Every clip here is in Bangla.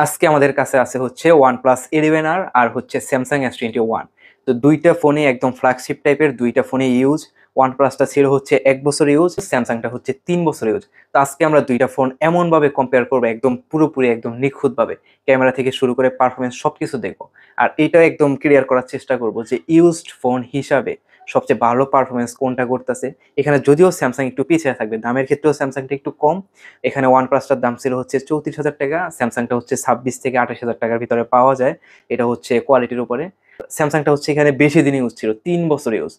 আজকে আমাদের কাছে আছে হচ্ছে OnePlus 11R আর হচ্ছে Samsung S21। তো দুইটা ফোনে একদম ফ্ল্যাগশিপ টাইপের দুইটা ফোনে ইউজ। OnePlus টা ছিল হচ্ছে 1 বছর ইউজ, স্যামসাংটা হচ্ছে 3 বছর ইউজ। তো আজকে আমরা দুইটা ফোন এমন ভাবে কম্পেয়ার করবো, একদম পুরোপুরি একদম নিখুঁত ভাবে, ক্যামেরা থেকে শুরু করে পারফরমেন্স সবকিছু দেখবো। আর এটা একদম ক্লিয়ার করার চেষ্টা করবো যে ইউজড ফোন হিসাবে সবচেয়ে ভালো পারফরমেন্স কোনটা করতেছে। এখানে যদিও স্যামসাং একটু পিছিয়ে থাকবে, দামের ক্ষেত্রেও স্যামসাংটা একটু কম। এখানে OnePlus-টার দাম ছিল হচ্ছে 34,000 টাকা, স্যামসাংটা হচ্ছে 26 থেকে 28,000 টাকার ভিতরে পাওয়া যায়। এটা হচ্ছে কোয়ালিটির উপরে। স্যামসাংটা হচ্ছে এখানে বেশি দিন ইউজ ছিল, 3 বছর ইউজ।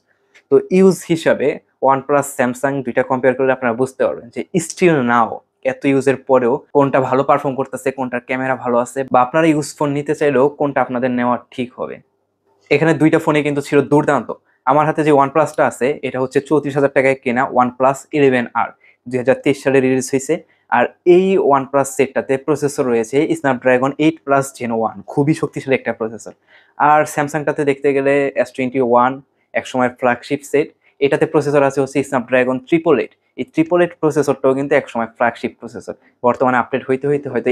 তো ইউজ হিসাবে OnePlus স্যামসাং দুইটা কম্পেয়ার করলে আপনারা বুঝতে পারবেন যে স্টিল নাও এত ইউজের পরেও কোনটা ভালো পারফর্ম করতেছে, কোনটার ক্যামেরা ভালো আছে, বা আপনারা ইউজ ফোন নিতে চাইলেও কোনটা আপনাদের নেওয়া ঠিক হবে। এখানে দুইটা ফোনে কিন্তু ছিল দুর্দান্ত। আমার হাতে যে OnePlus-টা আছে এটা হচ্ছে 34,000 টাকায় কেনা OnePlus 11R, 2023 সালে রিলিজ হয়েছে। আর এই OnePlus সেটটাতে প্রসেসর রয়েছে স্ন্যাপড্রাগন 8+ Gen 1, খুবই শক্তিশালী একটা প্রসেসর। আর স্যামসাংটাতে দেখতে গেলে S21 একসময় ফ্ল্যাগশিপ সেট, এটাতে প্রসেসর আছে হচ্ছে স্ন্যাপড্রাগন 888। এই 888 প্রসেসরটাও কিন্তু একসময় ফ্ল্যাগশিপ প্রসেসর, বর্তমানে আপডেট হইতে হইতে হয়তো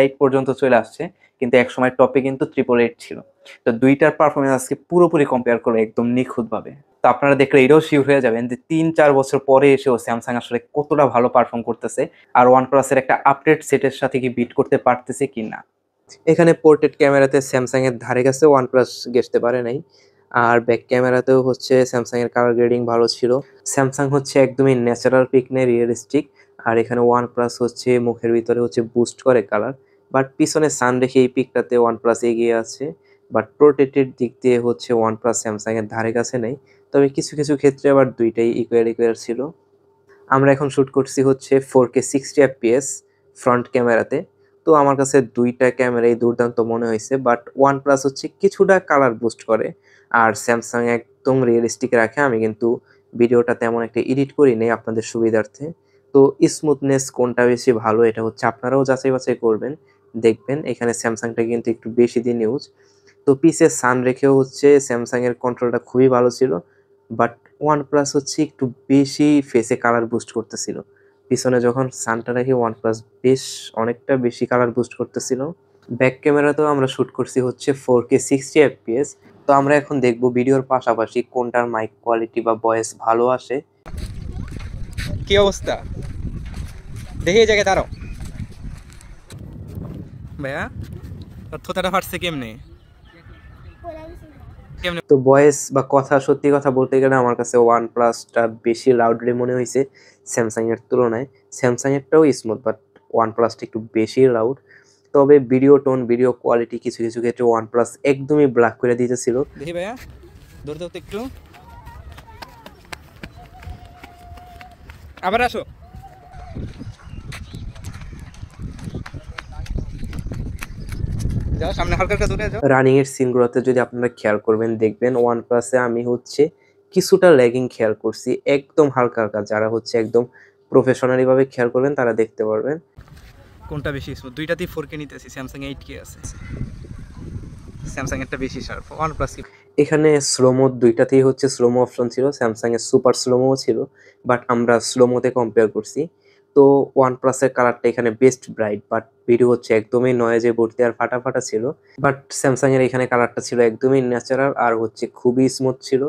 8 পর্যন্ত চলে আসছে, কিন্তু একসময় টপে কিন্তু 888 ছিল। তো দুইটার পারফরমেন্স আজকে পুরোপুরি কম্পেয়ার করবো একদম নিখুঁতভাবে। তো আপনারা দেখলে এটাও শিওর হয়ে যাবেন যে 3-4 বছর পরে এসেও স্যামসাং আসলে কতটা ভালো পারফর্ম করতেছে, আর OnePlus-এর একটা আপডেট সেটের সাথে কি বিট করতে পারতেছে কিনা। এখানে পোর্ট্রেট ক্যামেরাতে স্যামসাং এর ধারে কাছে OnePlus ঘেঁষতে পারে নাই। আর ব্যাক ক্যামেরাতেও হচ্ছে স্যামসাং এর কালার গ্রেডিং ভালো ছিল। স্যামসাং হচ্ছে একদমই ন্যাচারাল পিক নেয়, রিয়েলিস্টিক। আর এখানে OnePlus হচ্ছে মুখের ভিতরে হচ্ছে বুস্ট করে কালার। বাট পিছনে সান রেখে এই পিকটাতে OnePlus এগিয়ে আছে। বাট প্রোটেক্টেড দিক দিয়ে হচ্ছে OnePlus স্যামসাং এর ধারে কাছে নেই। তবে কিছু কিছু ক্ষেত্রে আবার দুইটাই ইকুয়াল ইকুয়াল ছিল। আমরা এখন শুট করছি হচ্ছে 4K 60 fps ফ্রন্ট ক্যামেরাতে। তো আমার কাছে দুইটা ক্যামেরাই দুর্দান্ত মনে হয়েছে, বাট OnePlus হচ্ছে কিছুটা কালার বুস্ট করে আর স্যামসাং একদম রিয়েলিস্টিক রাখে। আমি কিন্তু ভিডিওটা তেমন একটা এডিট করি নেই আপনাদের সুবিধার্থে। তো স্মুথনেস কোনটা বেশি ভালো এটা হচ্ছে আপনারাও যাচাই বাছাই করবেন, দেখবেন। এখানে স্যামসাংটা কিন্তু একটু বেশি দিন ইউজ। তো পিছে সান রেখেও হচ্ছে স্যামসাং এর কন্ট্রোলটা খুবই ভালো ছিল। বাট OnePlus হচ্ছে একটু বেশি ফেসে কালার বুস্ট করতেছিল। পিছনে যখন সানটা রাখি OnePlus বেশ অনেকটা বেশি কালার বুস্ট করতেছিল। ব্যাক ক্যামেরাতেও আমরা শুট করছি হচ্ছে 4K 60 fps। তো আমরা এখন দেখব ভিডিওর পাশাপাশি কোনটার মাইক কোয়ালিটি বা ভয়েস ভালো আসে। কি অবস্থা দেখি এই জায়গায় দাঁড়াও ভাইয়া, তোর থোতাটা ফাটছে কেমনে কেমনে? তো ভয়েস বা কথা, সত্যি কথা বলতে গেলে আমার কাছে OnePlus-টা বেশি লাউডলি মনে হয়েছে স্যামসাং এর তুলনায়। স্যামসাং এরটাও স্মুথ, বাট OnePlus-টা একটু বেশি লাউড। তবে ভিডিও টোন, ভিডিও কোয়ালিটি কিছু কিছু ক্ষেত্রে OnePlus একদমই ব্ল্যাক করে দিতেছিল। দেখি ভাইয়া, দৌড় দৌড়তে একটু আবার আসো। যাও সামনে হালকা হালকা দৌড়ে যাও। রানিং এর সিনগুলোতে যদি আপনারা খেয়াল করবেন দেখবেন OnePlus-এ আমি হচ্ছে কিছুটা ল্যাগিং খেয়াল করছি, একদম হালকা হালকা। যারা হচ্ছে একদম প্রফেশনালি ভাবে খেয়াল করবেন তারা দেখতে পারবেন। কোনটা বেশি স্মুথ? দুইটাতেই 4K নিতেছি, স্যামসাং 8K আছে, স্যামসাং এরটা বেশি শার্প, OnePlus কি? এখানে স্লোমো দুইটাতেই হচ্ছে স্লোমো অপশন ছিল, স্যামসাং এর সুপার স্লোমো ছিল। বাট আমরা স্লোমোতে কম্পেয়ার করছি। তো OnePlus এর কালারটা এখানে বেস্ট ব্রাইট, বাট ভিডিও হচ্ছে একদমই নয়েজে ভর্তি আর ফাটা ফাটা ছিল। বাট স্যামসাং এর এখানে কালারটা ছিল একদমই ন্যাচারাল আর হচ্ছে খুবই স্মুথ ছিল।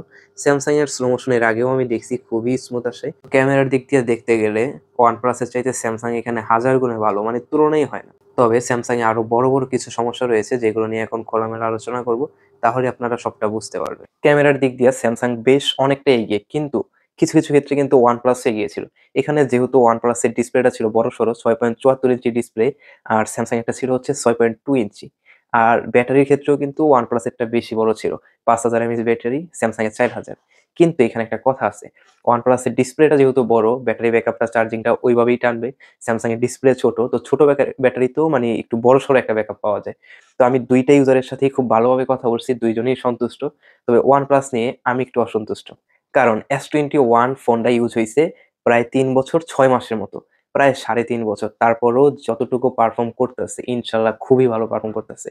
স্যামসাং এর স্লো মোশনের আগেও আমি দেখছি খুবই স্মুথ আসে। ক্যামেরার দিক দিয়ে দেখতে গেলে OnePlus এর চাইতে স্যামসাং এখানে হাজার গুণে ভালো, মানে তুলনাই হয় না। তবে স্যামসাং এ আরো বড় বড় কিছু সমস্যা রয়েছে যেগুলো নিয়ে এখন খোলামেলা আলোচনা করব, তাহলে আপনারা সবটা বুঝতে পারবেন। ক্যামেরার দিক দিয়ে স্যামসাং বেশ অনেকটা এগিয়ে, কিন্তু কিছু কিছু ক্ষেত্রে কিন্তু OnePlus এগিয়েছিল। এখানে যেহেতু OnePlus এর ডিসপ্লেটা ছিল বড় সড়ো 6.74 ইঞ্চি ডিসপ্লে, আর স্যামসাং একটা ছিল হচ্ছে 6.2 ইঞ্চি। আর ব্যাটারির ক্ষেত্রেও কিন্তু OnePlus এরটা বেশি বড় ছিল, 5000 mAh ব্যাটারি, স্যামসাং এর 4000। কিন্তু এখানে একটা কথা আছে, OnePlus এর ডিসপ্লেটা যেহেতু বড়, ব্যাটারি ব্যাকআপটা, চার্জিংটা ওইভাবেই টানবে। স্যামসাং এর ডিসপ্লে ছোট, তো ছোট ব্যাটারিতেও মানে একটু বড় সড়ো একটা ব্যাকআপ পাওয়া যায়। তো আমি দুইটা ইউজারের সাথেই খুব ভালোভাবে কথা বলছি, দুইজনেই সন্তুষ্ট। তবে OnePlus নিয়ে আমি একটু অসন্তুষ্ট। কারণ S21 ফোনটা ইউজ হইছে প্রায় ৩ বছর ৬ মাসের মতো, প্রায় ৩.৫ বছর। তারপরও যতটুকু পারফর্ম করতেছে ইনশাআল্লাহ খুবই ভালো পারফর্ম করতেছে।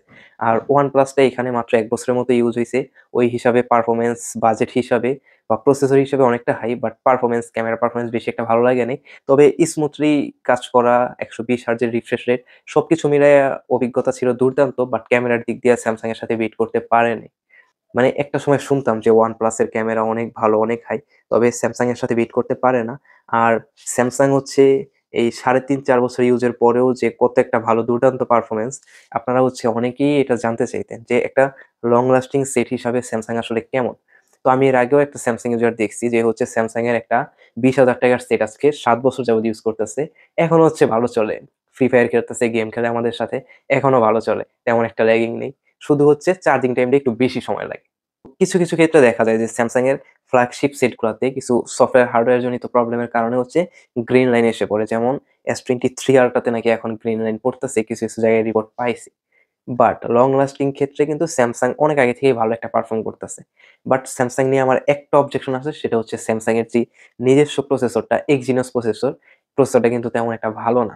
আর OnePlus-টা এখানে মাত্র ১ বছরের মতো ইউজ হইছে। ওই হিসাবে পারফরম্যান্স, বাজেট হিসাবে বা প্রসেসর হিসেবে অনেকটা high, but performance, camera performance বেশি একটা ভালো লাগেনি। তবে স্মুথলি কাজ করা, 120 হার্টজের রিফ্রেশ রেট সবকিছু মিলাইয়া অভিজ্ঞতা ছিল দুর্দান্ত। বাট ক্যামেরার দিক দিয়ে স্যামসাং এর সাথে বিট করতে পারেনি। মানে একটা সময় শুনতাম যে OnePlus এর ক্যামেরা অনেক ভালো, অনেক হাই। তবে স্যামসাং এর সাথে বিট করতে পারে না। আর স্যামসাং হচ্ছে এই ৩.৫-৪ বছর ইউজের পরেও যে কত একটা ভালো দুর্দান্ত পারফরম্যান্স, আপনারা হচ্ছে অনেকেই এটা জানতে চাইতেন যে একটা লং লাস্টিং সেট হিসাবে স্যামসাং আসলে কেমন? তো আমি এর আগেও একটা স্যামসাং ইউজার দেখছি যে হচ্ছে স্যামসাং এর একটা ৳২০,০০০ র সেট আজকে ৭ বছর যাবত ইউজ করতেছে। এখনো হচ্ছে ভালো চলে। ফ্রি ফায়ার খেলতেছে, গেম খেলে আমাদের সাথে। এখনো ভালো চলে। তেমন একটা ল্যাগিং নেই। শুধু হচ্ছে চার্জিং টাইমটা একটু বেশি সময় লাগে। কিছু ক্ষেত্রে দেখা যায় যে স্যামসাং এর ফ্ল্যাগশিপ সেটগুলাতে কিছু সফটওয়্যার হার্ডওয়্যার জনিত প্রবলেমের কারণে হচ্ছে গ্রিন লাইন এসে পড়ে। যেমন S23 আল্ট্রাতে নাকি এখন গ্রিন লাইন পড়তেছে। কিছু জায়গায় রিপোর্ট পাইছি। বাট লং লাস্টিং ক্ষেত্রে কিন্তু স্যামসাং অনেক আগে থেকেই ভালো একটা পারফর্ম করতেছে। বাট স্যামসাং নিয়ে আমার একটা অবজেকশন আছে, সেটা হচ্ছে স্যামসাং এর যে নিজস্ব প্রসেসরটা Exynos প্রসেসরটা কিন্তু তেমন একটা ভালো না।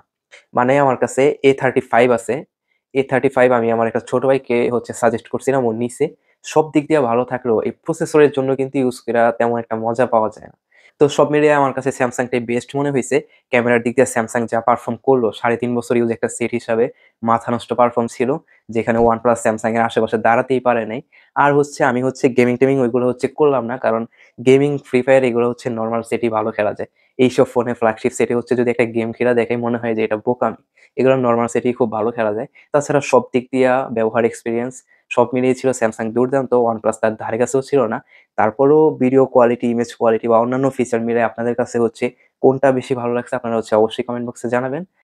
মানে আমার কাছে A35 আছে। A35 আমি আমার একটা ছোট ভাইকে হচ্ছে সাজেস্ট করছিলাম, ও নিছে। সব দিক দিয়ে ভালো থাকলেও এই প্রসেসরের জন্য কিন্তু ইউজ কইরা তেমন একটা মজা পাওয়া যায় না। তো সব মিলিয়ে আমার কাছে স্যামসাংটাই বেস্ট মনে হইছে। ক্যামেরার দিক দিয়ে স্যামসাং যা পারফর্ম করলো ৩.৫ বছর ইউজ একটা সেট হিসাবে মাথা নষ্ট পারফর্ম ছিল। যেখানে OnePlus স্যামসাং এর আশেপাশে দাঁড়াতেই পারে নাই। আর হচ্ছে আমি হচ্ছে গেমিং-টেমিং ওইগুলো হচ্ছে করলাম না। কারণ গেমিং, ফ্রি ফায়ার এগুলো হচ্ছে নরমাল সেটেই ভালো খেলা যায়। এইসব ফোনে ফ্ল্যাগশিপ সেটে হচ্ছে যদি একটা গেম খেলা দেখাই মনে হয় যে এটা বোকামি। এগুলো নরমাল সেটেই খুব ভালো খেলা যায়। তাছাড়া সব দিক দিয়া ব্যবহার এক্সপেরিয়েন্স সব মিলিয়ে ছিল স্যামসাং দুর্দান্ত। OnePlus তার ধারে কাছেও ছিল না। তারপরেও ভিডিও কোয়ালিটি, ইমেজ কোয়ালিটি বা অন্যান্য ফিচার মিলায়ে আপনাদের কাছে হচ্ছে কোনটা বেশি ভালো লাগছে আপনারা হচ্ছে অবশ্যই কমেন্ট বক্সে জানাবেন।